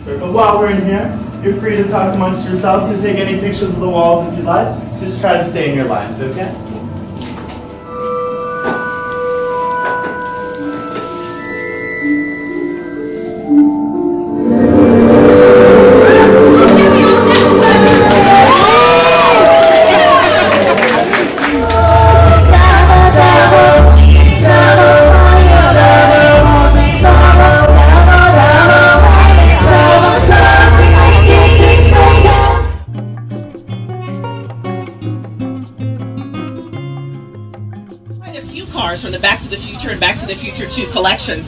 But while we're in here, you're free to talk amongst yourselves and take any pictures of the walls if you'd like. Just try to stay in your lines, okay? From the Back to the Future and Back to the Future 2 collection.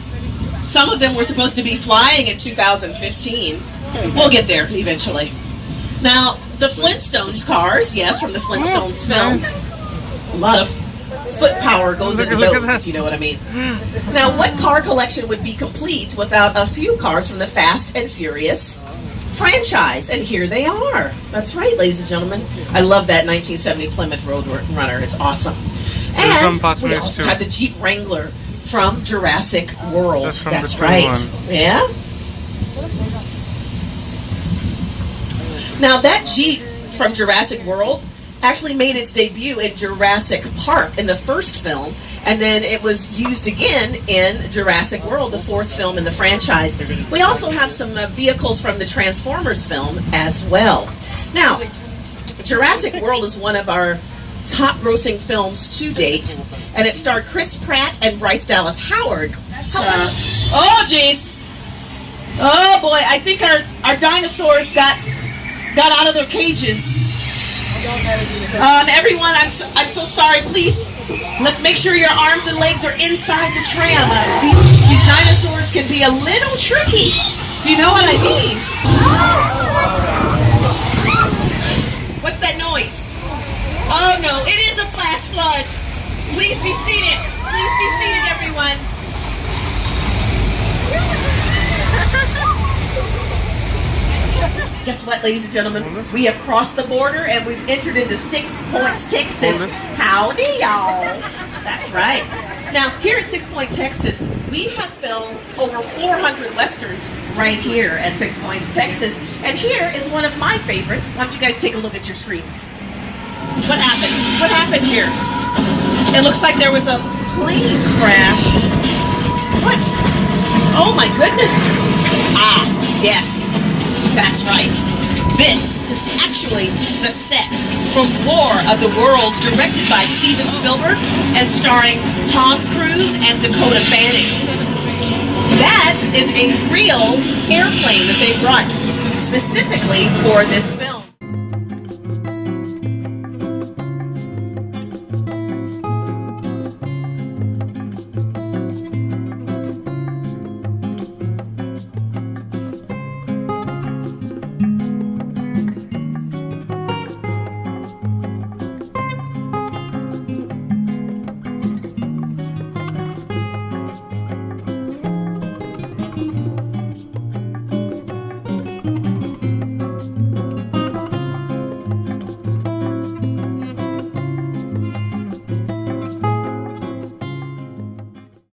Some of them were supposed to be flying in 2015. We'll get there eventually. Now, the Flintstones cars, yes, from the Flintstones film. A lot of foot power goes into those, if you know what I mean. Now, what car collection would be complete without a few cars from the Fast and Furious franchise? And here they are. That's right, ladies and gentlemen. I love that 1970 Plymouth Roadrunner. It's awesome. And we also have the Jeep Wrangler from Jurassic World. That's right. Yeah? Now that Jeep from Jurassic World actually made its debut in Jurassic Park in the first film, and then it was used again in Jurassic World, the fourth film in the franchise. We also have some vehicles from the Transformers film as well. Now, Jurassic World is one of our top-grossing films to date, and it starred Chris Pratt and Bryce Dallas Howard. Oh, jeez. Oh, boy, I think our dinosaurs got out of their cages. Everyone, I'm so sorry. Please, let's make sure your arms and legs are inside the tram. These dinosaurs can be a little tricky. Do you know what I mean? What's that noise? Oh no, it is a flash flood. Please be seated. Please be seated, everyone. Guess what, ladies and gentlemen? We have crossed the border and we've entered into 6 Points, Texas. Howdy, y'all. That's right. Now, here at 6 Point, Texas, we have filmed over 400 westerns right here at 6 Points, Texas. And here is one of my favorites. Why don't you guys take a look at your screens? What happened? What happened here? It looks like there was a plane crash. What? Oh my goodness. Ah, yes. That's right. This is actually the set from War of the Worlds, directed by Steven Spielberg and starring Tom Cruise and Dakota Fanning. That is a real airplane that they brought specifically for this film.